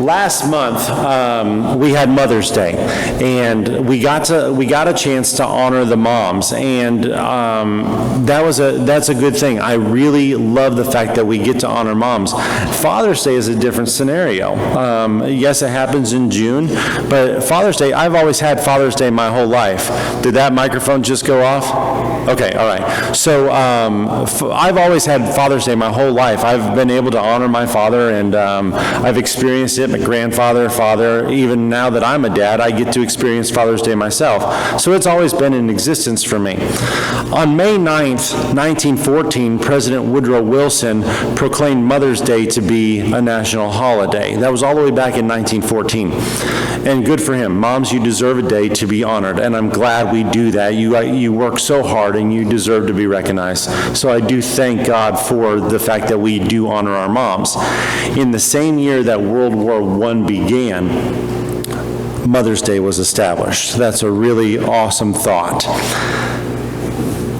Last month, we had Mother's Day, and we got a chance to honor the moms, and that's a good thing. I really love the fact that we get to honor moms. Father's Day is a different scenario. Yes, it happens in June, but Father's Day, I've always had Father's Day my whole life. Did that microphone just go off? Okay, all right. So I've always had Father's Day my whole life. I've been able to honor my father, and I've experienced it, my grandfather, father. Even now that I'm a dad, I get to experience Father's Day myself. So it's always been in existence for me. On May 9th, 1914, President Woodrow Wilson proclaimed Mother's Day to be a national holiday. That was all the way back in 1914. And good for him. Moms, you deserve a day to be honored, and I'm glad we do that. You work so hard, and you deserve to be recognized. So I do thank God for the fact that we do honor our moms. In the same year that World War I began, Mother's Day was established. That's a really awesome thought.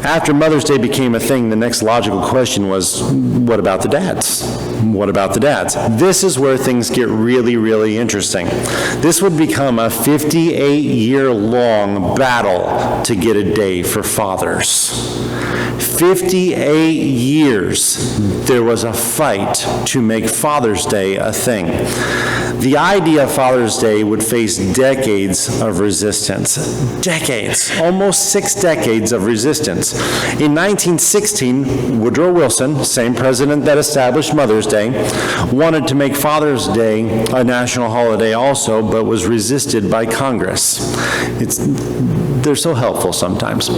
After Mother's Day became a thing, the next logical question was, what about the dads? What about the dads? This is where things get really, really interesting. This would become a 58-year-long battle to get a day for fathers. 58 years there was a fight to make Father's Day a thing. The idea of Father's Day would face decades of resistance. Decades, almost 6 decades of resistance. In 1916, Woodrow Wilson, same president that established Mother's Day, wanted to make Father's Day a national holiday also, but was resisted by Congress. They're so helpful sometimes.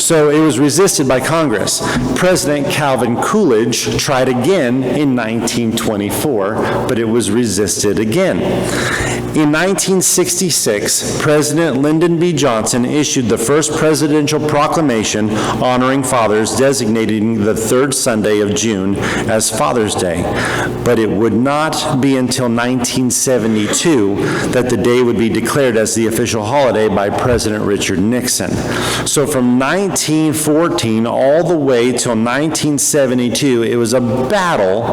So it was resisted by Congress. President Calvin Coolidge tried again in 1924, but it was resisted again. In 1966, President Lyndon B. Johnson issued the first presidential proclamation honoring fathers, designating the third Sunday of June as Father's Day. But it would not be until 1972 that the day would be declared as the official holiday by President Richard Nixon. So from 1914 all the way till 1972, it was a battle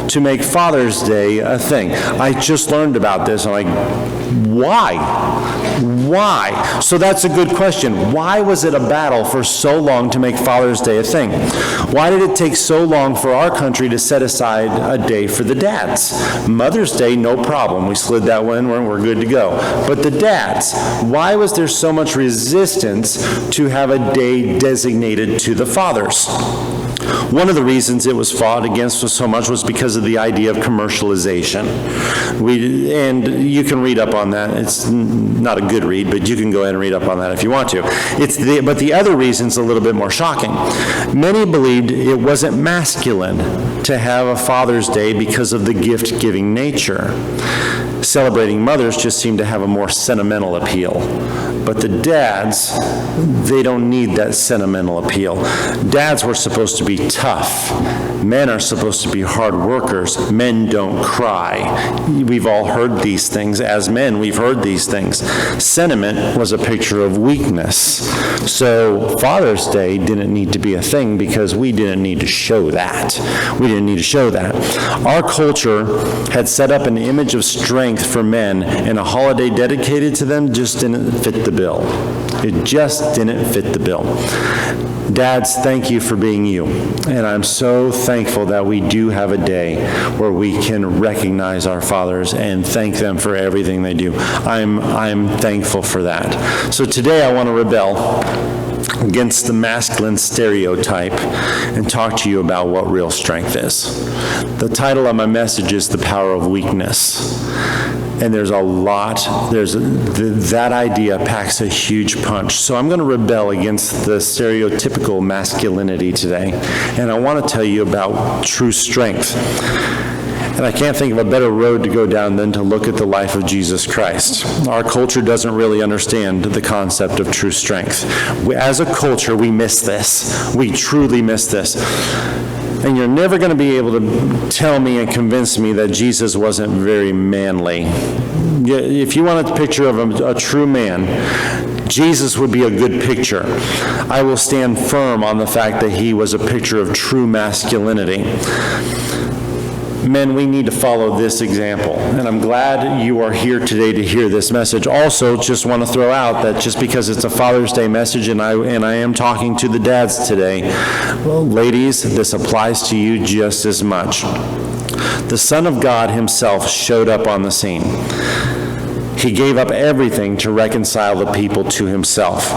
to make Father's Day a thing. I just learned about this. I'm like, why? Why? So that's a good question. Why was it a battle for so long to make Father's Day a thing? Why did it take so long for our country to set aside a day for the dads? Mother's Day, no problem. We slid that one, we're good to go. But the dads, why was there so much resistance to have a day designated to the fathers? One of the reasons it was fought against so much was because of the idea of commercialization. And you can read up on that. It's not a good read, but you can go ahead and read up on that if you want to. But the other reason's a little bit more shocking. Many believed it wasn't masculine to have a Father's Day because of the gift-giving nature. Celebrating mothers just seemed to have a more sentimental appeal. But the dads, they don't need that sentimental appeal. Dads were supposed to be tough. Men are supposed to be hard workers. Men don't cry. We've all heard these things. As men, we've heard these things. Sentiment was a picture of weakness. So Father's Day didn't need to be a thing because we didn't need to show that. We didn't need to show that. Our culture had set up an image of strength for men, and a holiday dedicated to them just didn't fit the bill. It just didn't fit the bill. Dads, thank you for being you. And I'm so thankful that we do have a day where we can recognize our fathers and thank them for everything they do. I'm thankful for that. So today I want to rebel against the masculine stereotype and talk to you about what real strength is. The title of my message is The Power of Weakness. And there's a lot, that idea packs a huge punch. So I'm going to rebel against the stereotypical masculinity today. And I want to tell you about true strength. And I can't think of a better road to go down than to look at the life of Jesus Christ. Our culture doesn't really understand the concept of true strength. As a culture, we miss this. We truly miss this. And you're never going to be able to tell me and convince me that Jesus wasn't very manly. If you want a picture of a true man, Jesus would be a good picture. I will stand firm on the fact that he was a picture of true masculinity. Men, we need to follow this example. And I'm glad you are here today to hear this message. Also, just want to throw out that just because it's a Father's Day message and I am talking to the dads today, well, ladies, this applies to you just as much. The Son of God himself showed up on the scene. He gave up everything to reconcile the people to himself.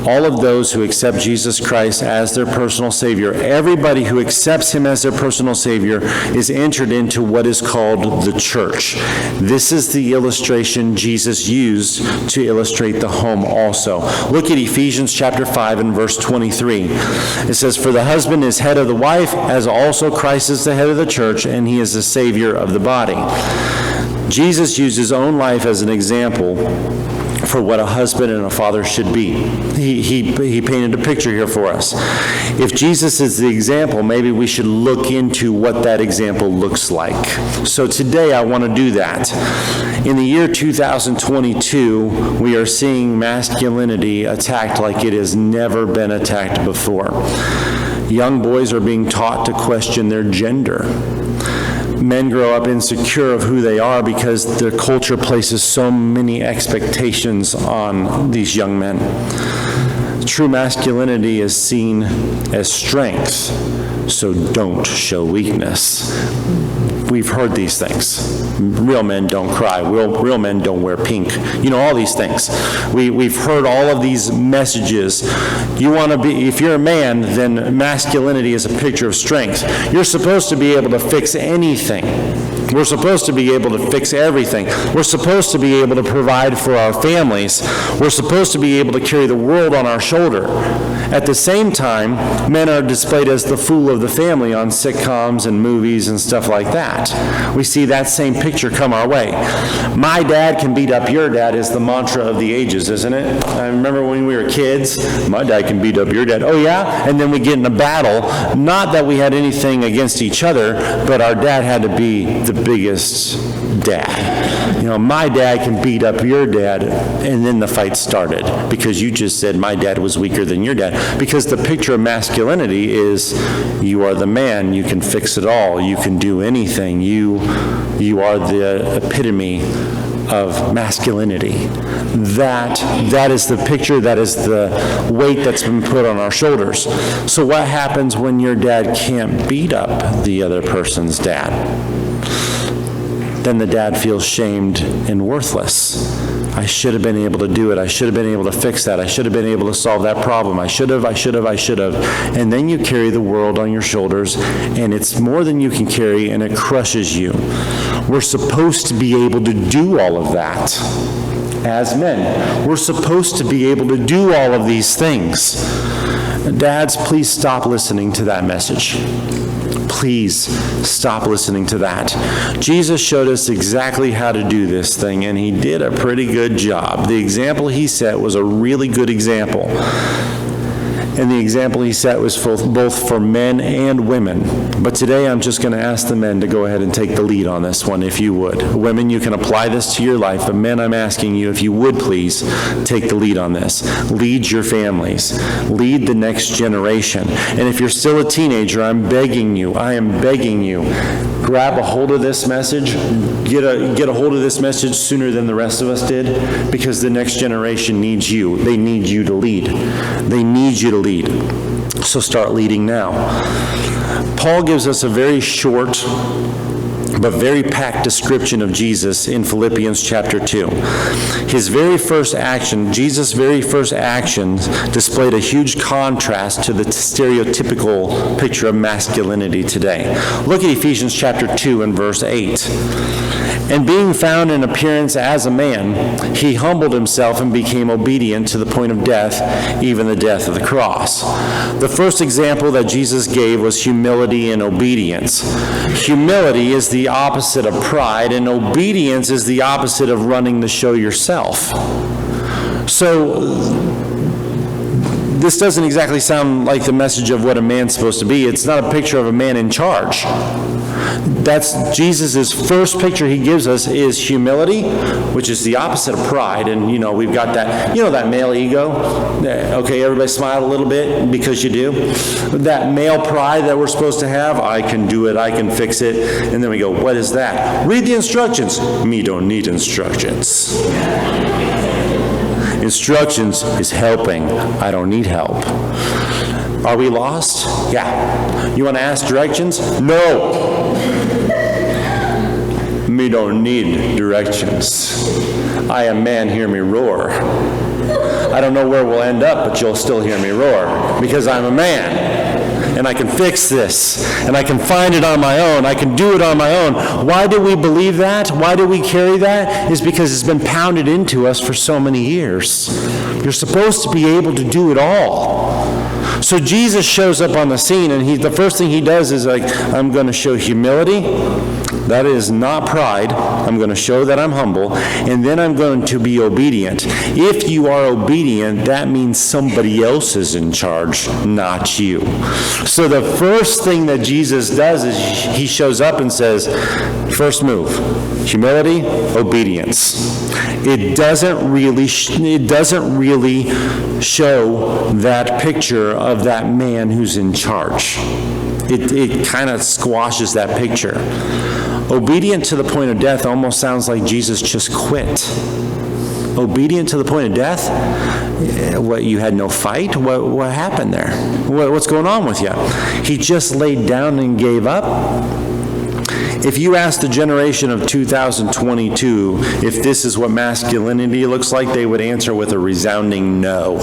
All of those who accept Jesus Christ as their personal Savior, everybody who accepts him as their personal Savior is entered into what is called the church. This is the illustration Jesus used to illustrate the home also. Look at Ephesians chapter 5 and verse 23. It says, "For the husband is head of the wife, as also Christ is the head of the church, and he is the Savior of the body." Jesus used his own life as an example for what a husband and a father should be. He painted a picture here for us. If Jesus is the example, maybe we should look into what that example looks like. So today I want to do that. In the year 2022, we are seeing masculinity attacked like it has never been attacked before. Young boys are being taught to question their gender. Men grow up insecure of who they are because their culture places so many expectations on these young men. True masculinity is seen as strength, so don't show weakness. We've heard these things. Real men don't cry. Real men don't wear pink. You know, all these things. We've heard all of these messages. You want to be, if you're a man, then masculinity is a picture of strength. You're supposed to be able to fix anything. We're supposed to be able to fix everything. We're supposed to be able to provide for our families. We're supposed to be able to carry the world on our shoulder. At the same time, men are displayed as the fool of the family on sitcoms and movies and stuff like that. We see that same picture come our way. My dad can beat up your dad is the mantra of the ages, isn't it? I remember when we were kids, my dad can beat up your dad. Oh yeah? And then we get in a battle. Not that we had anything against each other, but our dad had to be the biggest dad. You know, my dad can beat up your dad, and then the fight started because you just said my dad was weaker than your dad. Because the picture of masculinity is you are the man, you can fix it all, you can do anything, you are the epitome of masculinity. That is the picture, that is the weight that's been put on our shoulders. So what happens when your dad can't beat up the other person's dad? Then the dad feels shamed and worthless. I should have been able to do it. I should have been able to fix that. I should have been able to solve that problem. I should have. And then you carry the world on your shoulders, and it's more than you can carry, and it crushes you. We're supposed to be able to do all of that as men. We're supposed to be able to do all of these things. Dads, please stop listening to that message. Please stop listening to that. Jesus showed us exactly how to do this thing, and he did a pretty good job. The example he set was a really good example. And the example he set was both for men and women. But today I'm just going to ask the men to go ahead and take the lead on this one, if you would. Women, you can apply this to your life, but men, I'm asking you, if you would please take the lead on this. Lead your families. Lead the next generation. And if you're still a teenager, I am begging you, grab a hold of this message, get a hold of this message sooner than the rest of us did, because the next generation needs you. They need you to lead. They need you to lead. So start leading now. Paul gives us a very short but very packed description of Jesus in Philippians chapter 2. Jesus' very first actions displayed a huge contrast to the stereotypical picture of masculinity today. Look at Ephesians chapter 2 and verse 8. And being found in appearance as a man, he humbled himself and became obedient to the point of death, even the death of the cross. The first example that Jesus gave was humility and obedience. Humility is the opposite of pride, and obedience is the opposite of running the show yourself. So this doesn't exactly sound like the message of what a man's supposed to be. It's not a picture of a man in charge. That's Jesus' first picture he gives us is humility, which is the opposite of pride. And, we've got that, that male ego. Okay, everybody smile a little bit because you do. That male pride that we're supposed to have, I can do it, I can fix it. And then we go, what is that? Read the instructions. Me don't need instructions. Instructions is helping. I don't need help. Are we lost? Yeah. You want to ask directions? No. Me don't need directions. I am man, hear me roar. I don't know where we'll end up, but you'll still hear me roar because I'm a man. And I can fix this, and I can find it on my own. I can do it on my own. Why do we believe that? Why do we carry that? Is because it's been pounded into us for so many years. You're supposed to be able to do it all. So Jesus shows up on the scene, and the first thing he does is I'm going to show humility. That is not pride. I'm going to show that I'm humble, and then I'm going to be obedient. If you are obedient, that means somebody else is in charge, not you. So the first thing that Jesus does is he shows up and says, first move, humility, obedience. It doesn't really show that picture of that man who's in charge. It kind of squashes that picture. Obedient to the point of death almost sounds like Jesus just quit. Obedient to the point of death? What, you had no fight? What happened there? What's going on with you? He just laid down and gave up? If you ask the generation of 2022 if this is what masculinity looks like, they would answer with a resounding no.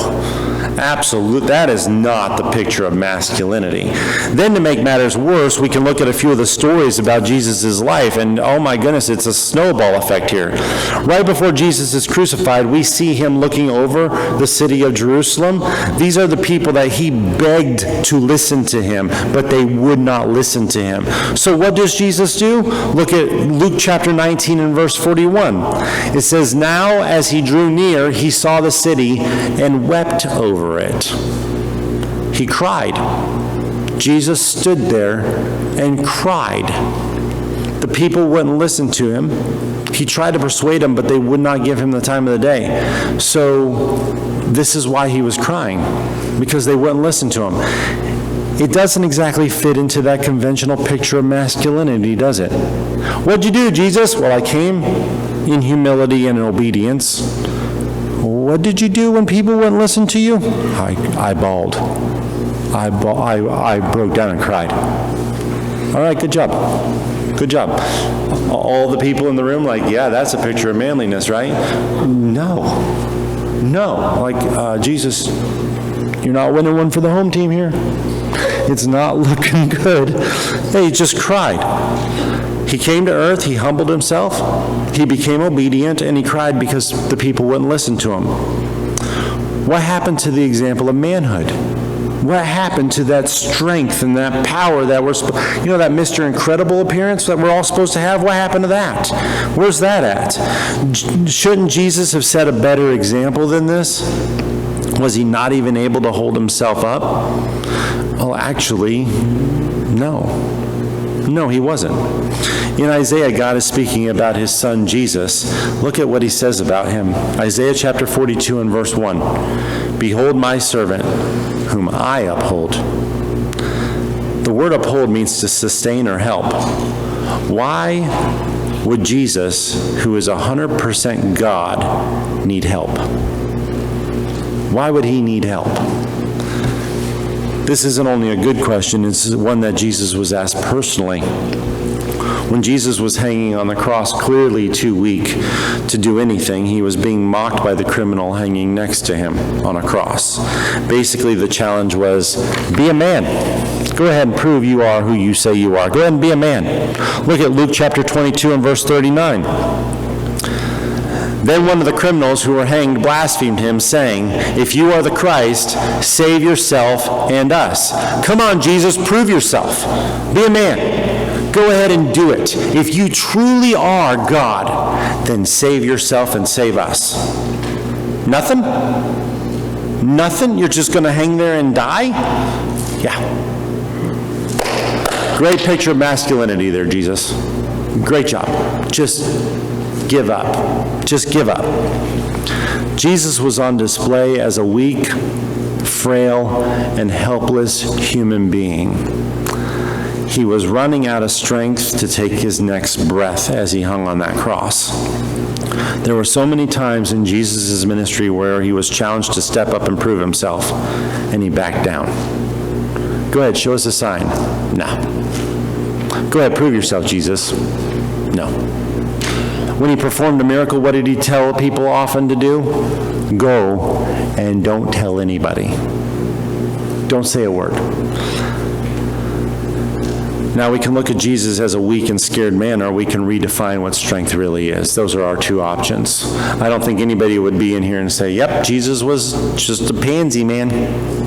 Absolutely, that is not the picture of masculinity. Then to make matters worse, we can look at a few of the stories about Jesus' life, and oh my goodness, it's a snowball effect here. Right before Jesus is crucified, we see him looking over the city of Jerusalem. These are the people that he begged to listen to him, but they would not listen to him. So what does Jesus do? Look at Luke chapter 19 and verse 41. It says, now as he drew near, he saw the city and wept over it. He cried. Jesus stood there and cried. The people wouldn't listen to him. He tried to persuade them, but they would not give him the time of the day. So this is why he was crying, because they wouldn't listen to him. It doesn't exactly fit into that conventional picture of masculinity, does it? What'd you do, Jesus? Well, I came in humility and in obedience. What did you do when people wouldn't listen to you? I bawled. I broke down and cried. All right, good job. Good job. All the people in the room yeah, that's a picture of manliness, right? No. Jesus, you're not winning one for the home team here. It's not looking good. He just cried. He came to earth, he humbled himself, he became obedient, and he cried because the people wouldn't listen to him. What happened to the example of manhood? What happened to that strength and that power that that Mr. Incredible appearance that we're all supposed to have? What happened to that? Where's that at? Shouldn't Jesus have set a better example than this? Was he not even able to hold himself up? Well, actually, no. No, he wasn't. In Isaiah, God is speaking about his son Jesus. Look at what he says about him. Isaiah chapter 42 and verse 1. Behold my servant, whom I uphold. The word uphold means to sustain or help. Why would Jesus, who is 100% God, need help? Why would he need help? This isn't only a good question, it's one that Jesus was asked personally. When Jesus was hanging on the cross, clearly too weak to do anything, he was being mocked by the criminal hanging next to him on a cross. Basically, the challenge was, be a man. Go ahead and prove you are who you say you are. Go ahead and be a man. Look at Luke chapter 22 and verse 39. Then one of the criminals who were hanged blasphemed him, saying, if you are the Christ, save yourself and us. Come on, Jesus, prove yourself. Be a man. Go ahead and do it. If you truly are God, then save yourself and save us. Nothing? Nothing? You're just going to hang there and die? Yeah. Great picture of masculinity there, Jesus. Great job. Just give up. Just give up. Jesus was on display as a weak, frail, and helpless human being. He was running out of strength to take his next breath as he hung on that cross. There were so many times in Jesus' ministry where he was challenged to step up and prove himself, and he backed down. Go ahead, show us a sign. No. Go ahead, prove yourself, Jesus. No. When he performed a miracle, what did he tell people often to do? Go and don't tell anybody. Don't say a word. Now we can look at Jesus as a weak and scared man, or we can redefine what strength really is. Those are our two options. I don't think anybody would be in here and say, yep, Jesus was just a pansy, man.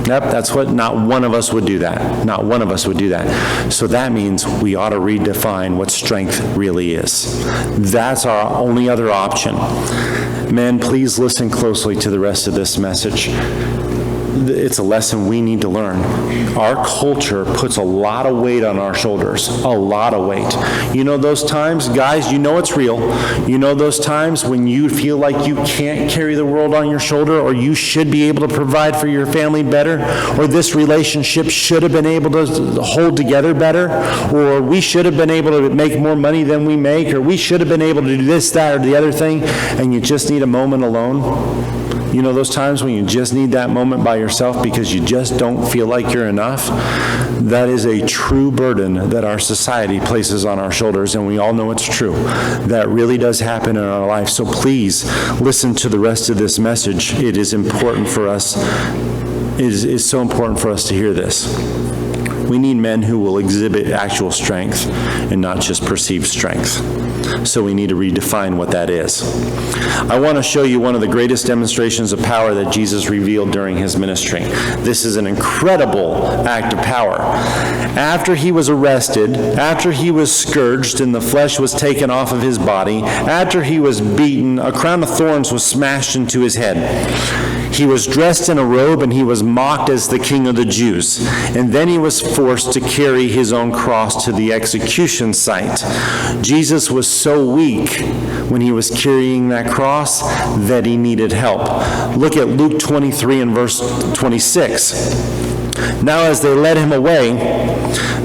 Yep, that's what, not one of us would do that. Not one of us would do that. So that means we ought to redefine what strength really is. That's our only other option. Men, please listen closely to the rest of this message. It's a lesson we need to learn. Our culture puts a lot of weight on our shoulders, a lot of weight. You know those times, guys, you know it's real. You know those times when you feel like you can't carry the world on your shoulder, or you should be able to provide for your family better, or this relationship should have been able to hold together better, or we should have been able to make more money than we make, or we should have been able to do this, that, or the other thing, and you just need a moment alone. You know those times when you just need that moment by yourself because you just don't feel like you're enough? That is a true burden that our society places on our shoulders, and we all know it's true. That really does happen in our life. So please listen to the rest of this message. It is important for us. It is so important for us to hear this. We need men who will exhibit actual strength and not just perceived strength. So we need to redefine what that is. I want to show you one of the greatest demonstrations of power that Jesus revealed during his ministry. This is an incredible act of power. After he was arrested, after he was scourged and the flesh was taken off of his body, after he was beaten, a crown of thorns was smashed into his head. He was dressed in a robe and he was mocked as the King of the Jews. And then he was forced to carry his own cross to the execution site. Jesus was so weak when he was carrying that cross that he needed help. Look at Luke 23 and verse 26. Now as they led him away,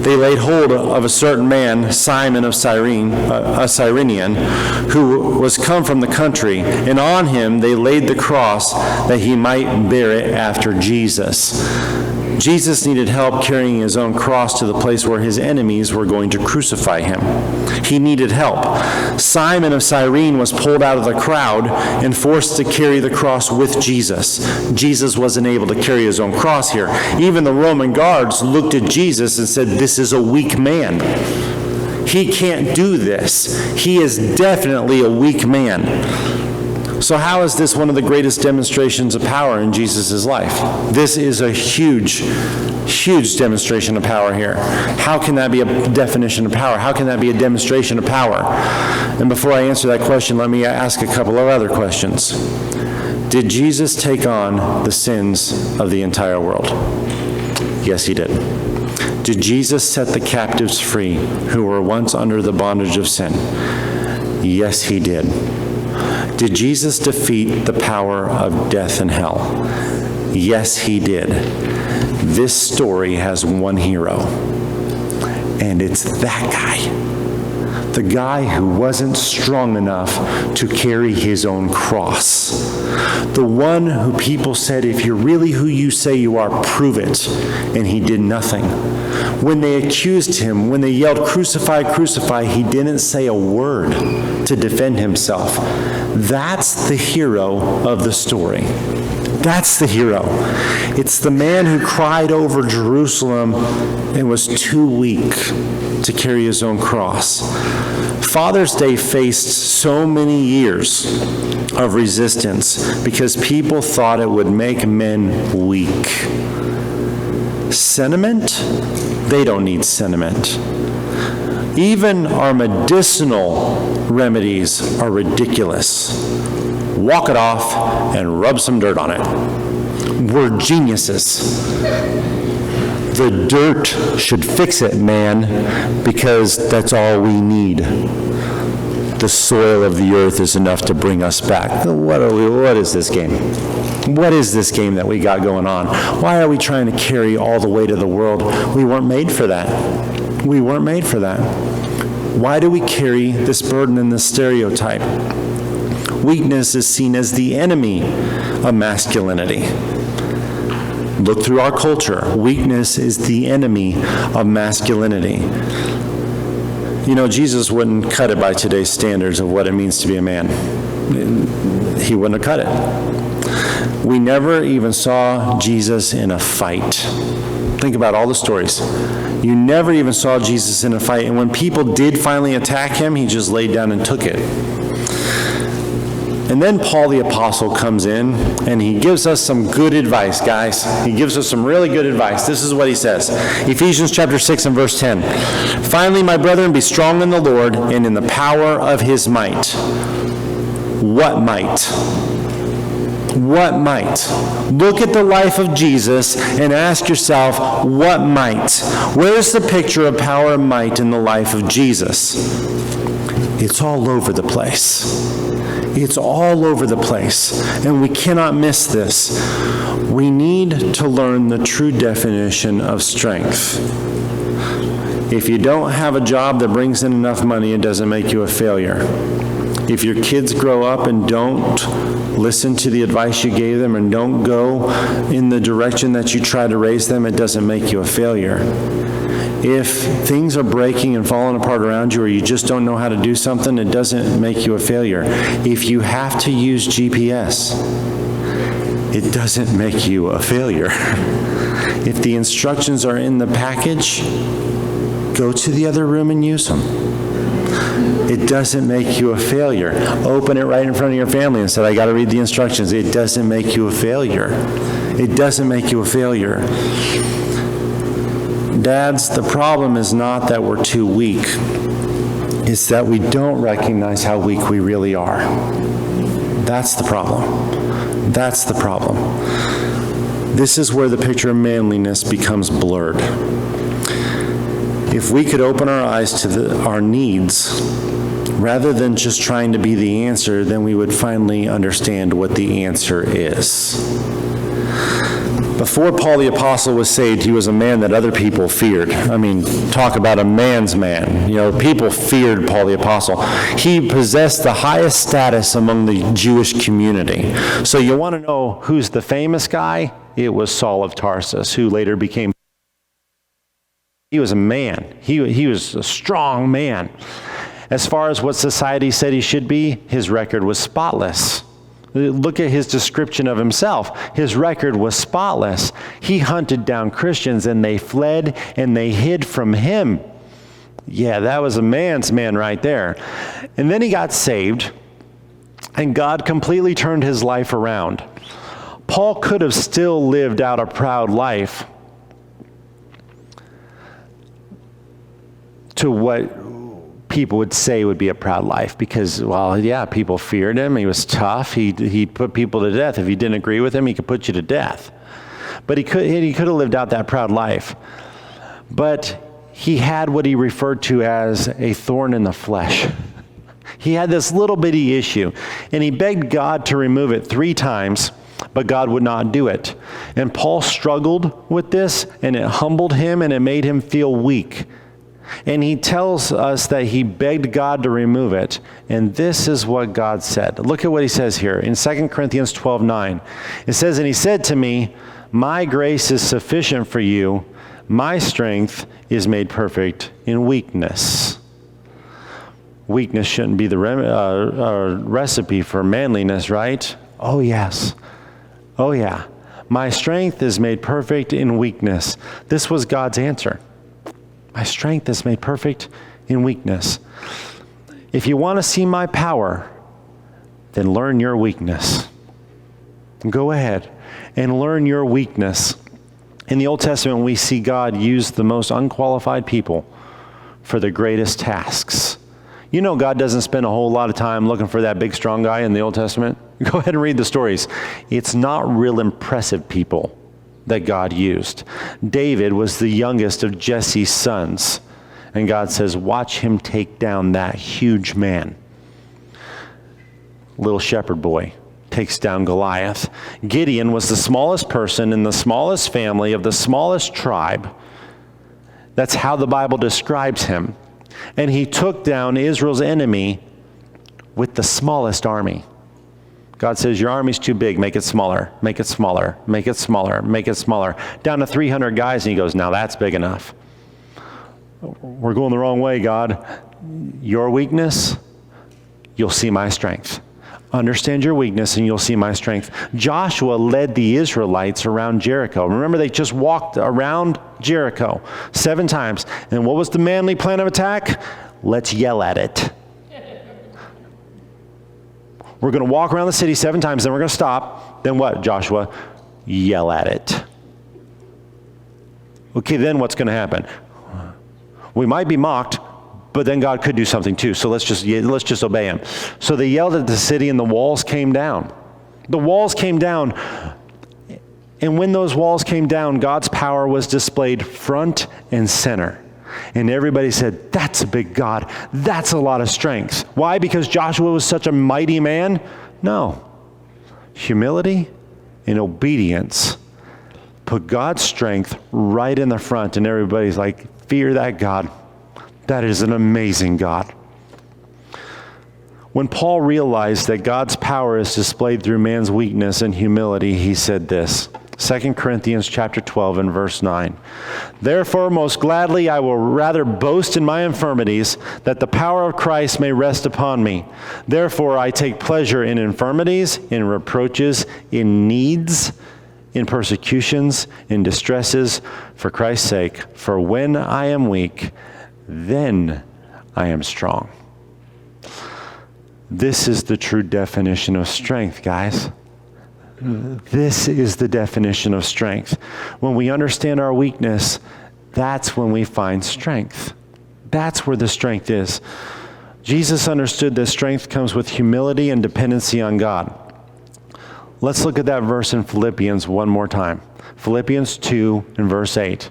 they laid hold of a certain man, Simon of Cyrene, a Cyrenian, who was come from the country, and on him they laid the cross that he might bear it after Jesus. Jesus needed help carrying his own cross to the place where his enemies were going to crucify him. He needed help. Simon of Cyrene was pulled out of the crowd and forced to carry the cross with Jesus. Jesus wasn't able to carry his own cross here. Even the Roman guards looked at Jesus and said, "This is a weak man. He can't do this. He is definitely a weak man." So how is this one of the greatest demonstrations of power in Jesus' life? This is a huge, huge demonstration of power here. How can that be a definition of power? How can that be a demonstration of power? And before I answer that question, let me ask a couple of other questions. Did Jesus take on the sins of the entire world? Yes, he did. Did Jesus set the captives free who were once under the bondage of sin? Yes, he did. Did Jesus defeat the power of death and hell? Yes, he did. This story has one hero, and it's that guy. The guy who wasn't strong enough to carry his own cross. The one who people said, if you're really who you say you are, prove it. And he did nothing. When they accused him, when they yelled, "Crucify, crucify," he didn't say a word to defend himself. That's the hero of the story. That's the hero. It's the man who cried over Jerusalem and was too weak to carry his own cross. Father's Day faced so many years of resistance because people thought it would make men weak. Sentiment? They don't need sentiment. Even our medicinal remedies are ridiculous. Walk it off and rub some dirt on it. We're geniuses. The dirt should fix it, man, because that's all we need. The soil of the earth is enough to bring us back. What is this game? What is this game that we got going on? Why are we trying to carry all the weight of the world? We weren't made for that. We weren't made for that. Why do we carry this burden and this stereotype? Weakness is seen as the enemy of masculinity. Look through our culture. Weakness is the enemy of masculinity. You know, Jesus wouldn't cut it by today's standards of what it means to be a man. He wouldn't have cut it. We never even saw Jesus in a fight. Think about all the stories. You never even saw Jesus in a fight. And when people did finally attack him, he just laid down and took it. And then Paul the Apostle comes in and he gives us some good advice, guys. He gives us some really good advice. This is what he says. Ephesians chapter 6 and verse 10. Finally, my brethren, be strong in the Lord and in the power of his might. What might? What might? Look at the life of Jesus and ask yourself, what might? Where's the picture of power and might in the life of Jesus? It's all over the place. It's all over the place, and we cannot miss this. We need to learn the true definition of strength. If you don't have a job that brings in enough money, it doesn't make you a failure. If your kids grow up and don't listen to the advice you gave them and don't go in the direction that you try to raise them, it doesn't make you a failure. If things are breaking and falling apart around you, or you just don't know how to do something, it doesn't make you a failure. If you have to use GPS, it doesn't make you a failure. If the instructions are in the package, go to the other room and use them. It doesn't make you a failure. Open it right in front of your family and say, I got to read the instructions. It doesn't make you a failure. It doesn't make you a failure. Dads, the problem is not that we're too weak. It's that we don't recognize how weak we really are. That's the problem. That's the problem. This is where the picture of manliness becomes blurred. If we could open our eyes to our needs, rather than just trying to be the answer, then we would finally understand what the answer is. Before Paul the Apostle was saved, he was a man that other people feared. I mean, talk about a man's man. You know, people feared Paul the Apostle. He possessed the highest status among the Jewish community. So you want to know who's the famous guy? It was Saul of Tarsus, who later became... He was a man. He was a strong man. As far as what society said he should be, his record was spotless. Look at his description of himself. His record was spotless. He hunted down Christians and they fled and they hid from him. Yeah, that was a man's man right there. And then he got saved and God completely turned his life around. Paul could have still lived out a proud life to what people would say would be a proud life because, well, yeah, people feared him. He was tough. He put people to death. If you didn't agree with him, he could put you to death. But he could have lived out that proud life. But he had what he referred to as a thorn in the flesh. He had this little bitty issue, and he begged God to remove it 3 times, but God would not do it. And Paul struggled with this, and it humbled him, and it made him feel weak. And he tells us that he begged God to remove it. And this is what God said. Look at what he says here in 2 Corinthians 12:9. It says, and he said to me, my grace is sufficient for you. My strength is made perfect in weakness. Weakness shouldn't be the recipe for manliness, right? Oh, yes. Oh, yeah. My strength is made perfect in weakness. This was God's answer. My strength is made perfect in weakness. If you want to see my power, then learn your weakness. Go ahead and learn your weakness. In the Old Testament, we see God use the most unqualified people for the greatest tasks. You know God doesn't spend a whole lot of time looking for that big, strong guy in the Old Testament. Go ahead and read the stories. It's not real impressive people that God used. David was the youngest of Jesse's sons. And God says, watch him take down that huge man. Little shepherd boy takes down Goliath. Gideon was the smallest person in the smallest family of the smallest tribe. That's how the Bible describes him. And he took down Israel's enemy with the smallest army. God says, your army's too big, make it smaller, make it smaller, make it smaller, make it smaller. Down to 300 guys, and he goes, now that's big enough. We're going the wrong way, God. Your weakness, you'll see my strength. Understand your weakness and you'll see my strength. Joshua led the Israelites around Jericho. Remember, they just walked around Jericho 7 times. And what was the manly plan of attack? Let's yell at it. We're going to walk around the city 7 times, then we're going to stop. Then what, Joshua? Yell at it. Okay, then what's going to happen? We might be mocked, but then God could do something too. So let's just obey him. So they yelled at the city and the walls came down. The walls came down. And when those walls came down, God's power was displayed front and center. And everybody said, that's a big God. That's a lot of strength. Why? Because Joshua was such a mighty man? No. Humility and obedience put God's strength right in the front. And everybody's like, fear that God. That is an amazing God. When Paul realized that God's power is displayed through man's weakness and humility, he said this, 2 Corinthians chapter 12 and verse 9. Therefore, most gladly I will rather boast in my infirmities, that the power of Christ may rest upon me. Therefore, I take pleasure in infirmities, in reproaches, in needs, in persecutions, in distresses, for Christ's sake. For when I am weak, then I am strong. This is the true definition of strength, guys. This is the definition of strength. When we understand our weakness, that's when we find strength. That's where the strength is. Jesus understood that strength comes with humility and dependency on God. Let's look at that verse in Philippians one more time. Philippians 2 and verse 8.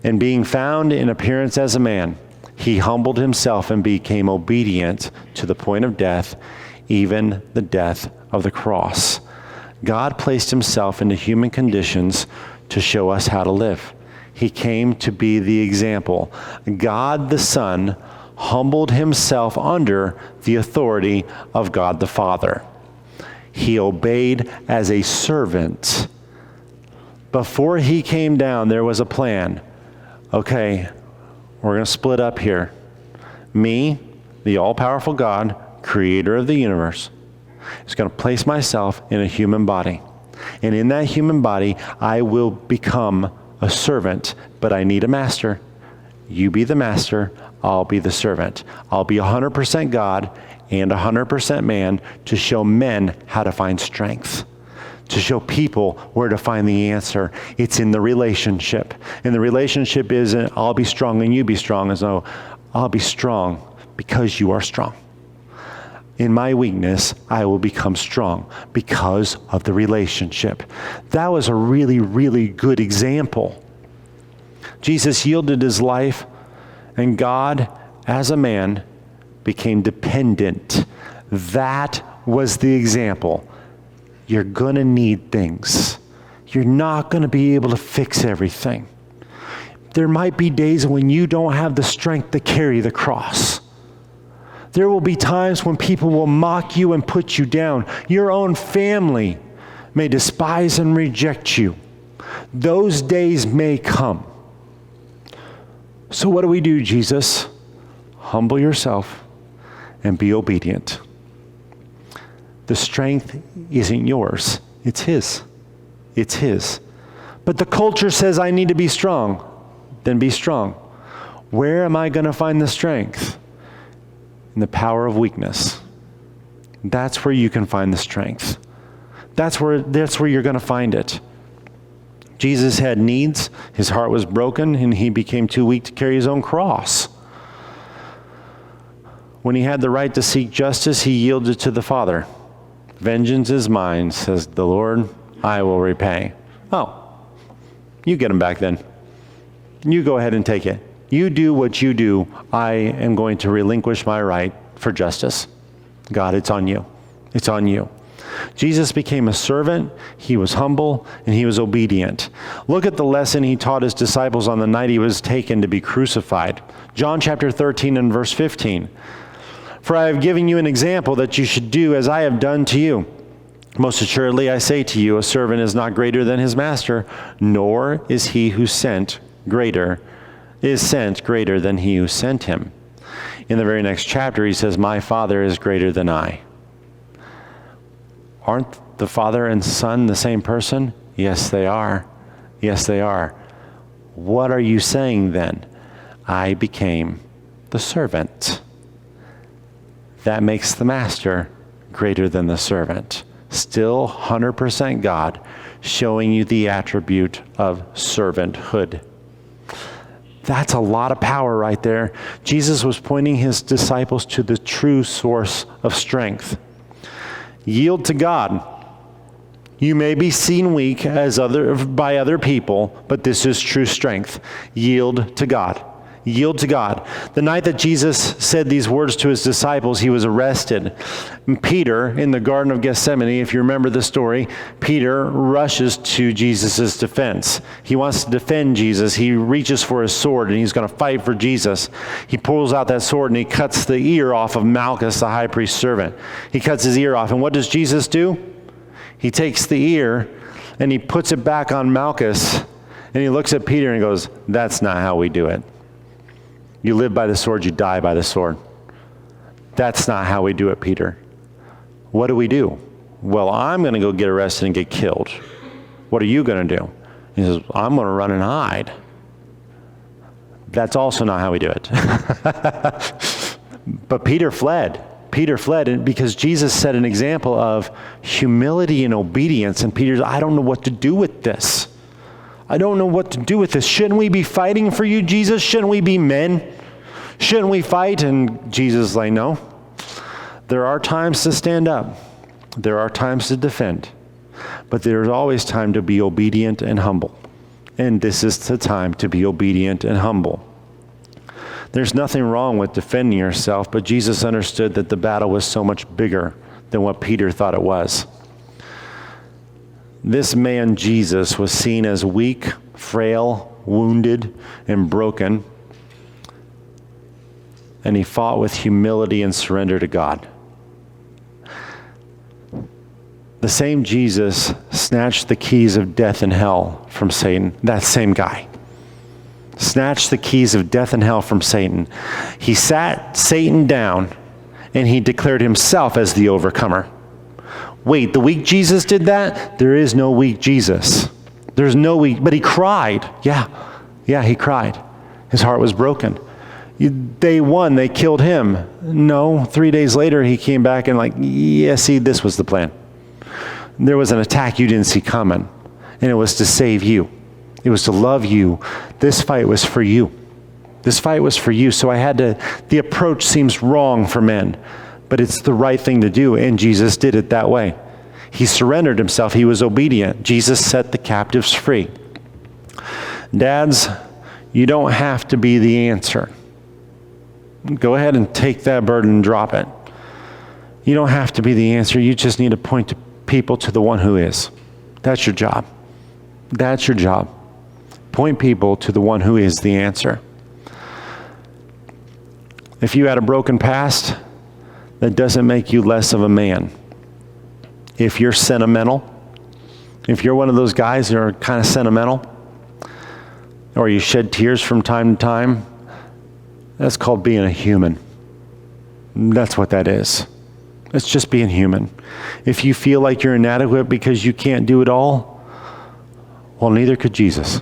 And being found in appearance as a man, he humbled himself and became obedient to the point of death, even the death of the cross. God placed himself into human conditions to show us how to live. He came to be the example. God the Son humbled himself under the authority of God the Father. He obeyed as a servant. Before he came down, there was a plan. Okay, we're going to split up here. Me, the all-powerful God, creator of the universe, is going to place myself in a human body. And in that human body, I will become a servant, but I need a master. You be the master, I'll be the servant. I'll be 100% God and 100% man to show men how to find strength, to show people where to find the answer. It's in the relationship. And the relationship isn't, I'll be strong and you be strong. As though, I'll be strong because you are strong. In my weakness, I will become strong because of the relationship. That was a really, really good example. Jesus yielded his life, and God, as a man, became dependent. That was the example. You're going to need things. You're not going to be able to fix everything. There might be days when you don't have the strength to carry the cross. There will be times when people will mock you and put you down. Your own family may despise and reject you. Those days may come. So what do we do, Jesus? Humble yourself and be obedient. The strength isn't yours. It's his. It's his. But the culture says I need to be strong. Then be strong. Where am I going to find the strength? In the power of weakness. That's where you can find the strength. That's where you're going to find it. Jesus had needs. His heart was broken, and he became too weak to carry his own cross. When he had the right to seek justice, he yielded to the Father. Vengeance is mine, says the Lord. I will repay. Oh, You get them back then. You go ahead and take it. You do what you do. I am going to relinquish my right for justice. God, it's on you. It's on you. Jesus became a servant, he was humble, and he was obedient. Look at the lesson he taught his disciples on the night he was taken to be crucified. John chapter 13 and verse 15. For I have given you an example that you should do as I have done to you. Most assuredly, I say to you, a servant is not greater than his master, nor is he who sent greater than he who sent him. In the very next chapter, he says, my Father is greater than I. Aren't the Father and Son the same person? Yes, they are. Yes, they are. What are you saying then? I became the servant. That makes the master greater than the servant. Still 100% God, showing you the attribute of servanthood. That's a lot of power right there. Jesus was pointing his disciples to the true source of strength. Yield to God. You may be seen weak by other people, but this is true strength. Yield to God. Yield to God. The night that Jesus said these words to his disciples, he was arrested. And Peter, in the Garden of Gethsemane, if you remember the story, Peter rushes to Jesus' defense. He wants to defend Jesus. He reaches for his sword and he's going to fight for Jesus. He pulls out that sword and he cuts the ear off of Malchus, the high priest's servant. He cuts his ear off. And what does Jesus do? He takes the ear and he puts it back on Malchus and he looks at Peter and he goes, that's not how we do it. You live by the sword, you die by the sword. That's not how we do it, Peter. What do? Well, I'm going to go get arrested and get killed. What are you going to do? He says, I'm going to run and hide. That's also not how we do it. But Peter fled. Peter fled because Jesus set an example of humility and obedience. And Peter's, I don't know what to do with this. I don't know what to do with this. Shouldn't we be fighting for you, Jesus? Shouldn't we be men? Shouldn't we fight? And Jesus is like, no. There are times to stand up. There are times to defend. But there's always time to be obedient and humble. And this is the time to be obedient and humble. There's nothing wrong with defending yourself, but Jesus understood that the battle was so much bigger than what Peter thought it was. This man, Jesus, was seen as weak, frail, wounded, and broken. And he fought with humility and surrender to God. The same Jesus snatched the keys of death and hell from Satan. That same guy. Snatched the keys of death and hell from Satan. He sat Satan down and he declared himself as the overcomer. Wait, the weak Jesus did that? There is no weak Jesus. There's no weak, but he cried. Yeah, he cried. His heart was broken. Day one, they killed him. No, 3 days later, he came back and see, this was the plan. There was an attack you didn't see coming, and it was to save you. It was to love you. This fight was for you. This fight was for you. So the approach seems wrong for men. But it's the right thing to do, and Jesus did it that way. He surrendered himself. He was obedient. Jesus set the captives free. Dads, you don't have to be the answer. Go ahead and take that burden and drop it. You don't have to be the answer. You just need to point to people to the one who is. That's your job. That's your job. Point people to the one who is the answer. If you had a broken past, that doesn't make you less of a man. If you're sentimental, if you're one of those guys that are kind of sentimental, or you shed tears from time to time, that's called being a human. That's what that is. It's just being human. If you feel like you're inadequate because you can't do it all, well, neither could Jesus.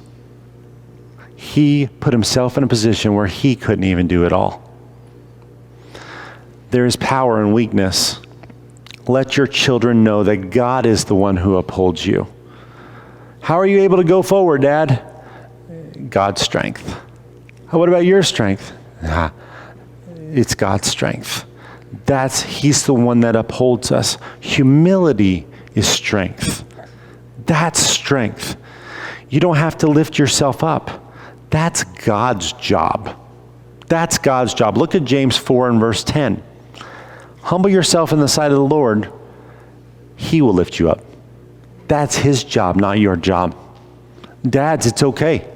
He put himself in a position where he couldn't even do it all. There is power in weakness. Let your children know that God is the one who upholds you. How are you able to go forward, Dad? God's strength. What about your strength? It's God's strength. He's the one that upholds us. Humility is strength. That's strength. You don't have to lift yourself up. That's God's job. That's God's job. Look at James 4 and verse 10. Humble yourself in the sight of the Lord. He will lift you up. That's his job, not your job. Dads, it's okay.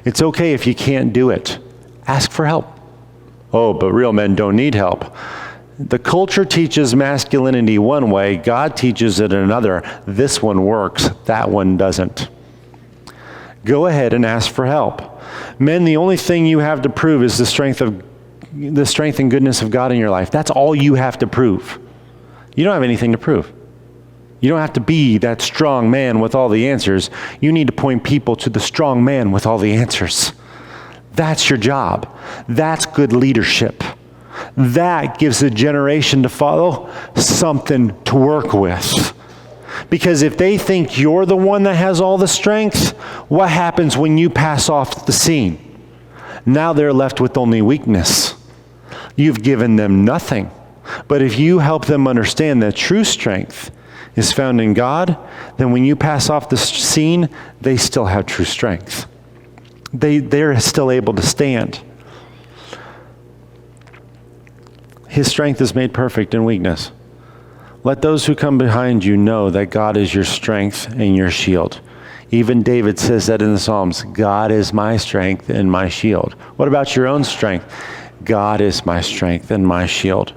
It's okay if you can't do it. Ask for help. Oh, but real men don't need help. The culture teaches masculinity one way. God teaches it another. This one works. That one doesn't. Go ahead and ask for help. Men, the only thing you have to prove is the strength and goodness of God in your life. That's all you have to prove. You don't have anything to prove. You don't have to be that strong man with all the answers. You need to point people to the strong man with all the answers. That's your job. That's good leadership. That gives a generation to follow something to work with. Because if they think you're the one that has all the strength, what happens when you pass off the scene? Now they're left with only weakness. You've given them nothing. But if you help them understand that true strength is found in God, then when you pass off the scene, they still have true strength. They're still able to stand. His strength is made perfect in weakness. Let those who come behind you know that God is your strength and your shield. Even David says that in the Psalms, God is my strength and my shield. What about your own strength? God is my strength and my shield.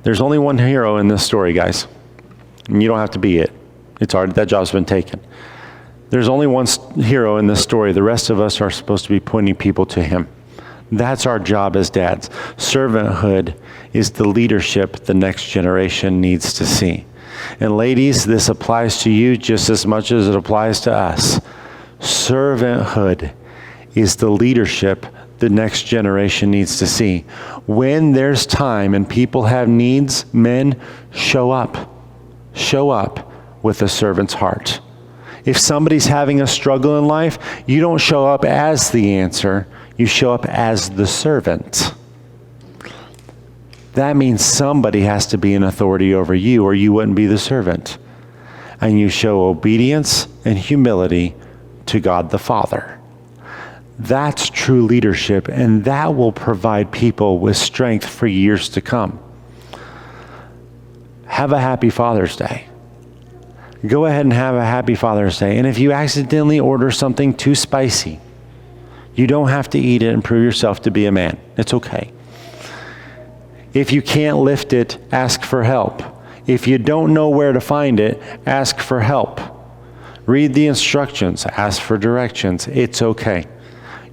There's only one hero in this story, guys. And you don't have to be it. It's already, that job's been taken. There's only one hero in this story. The rest of us are supposed to be pointing people to him. That's our job as dads. Servanthood is the leadership the next generation needs to see. And ladies, this applies to you just as much as it applies to us. Servanthood is the leadership the next generation needs to see. When there's time and people have needs, men, show up. Show up with a servant's heart. If somebody's having a struggle in life, you don't show up as the answer. You show up as the servant. That means somebody has to be in authority over you, or you wouldn't be the servant. And you show obedience and humility to God the Father. That's true leadership, and that will provide people with strength for years to come. Have a happy Father's Day. Go ahead and have a happy Father's Day. And if you accidentally order something too spicy, you don't have to eat it and prove yourself to be a man. It's okay. If you can't lift it, ask for help. If you don't know where to find it, ask for help. Read the instructions, ask for directions. It's okay.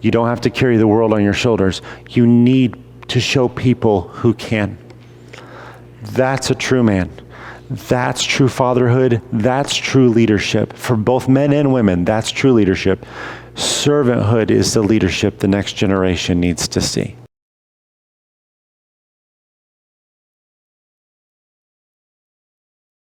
You don't have to carry the world on your shoulders. You need to show people who can. That's a true man. That's true fatherhood. That's true leadership. For both men and women, that's true leadership. Servanthood is the leadership the next generation needs to see.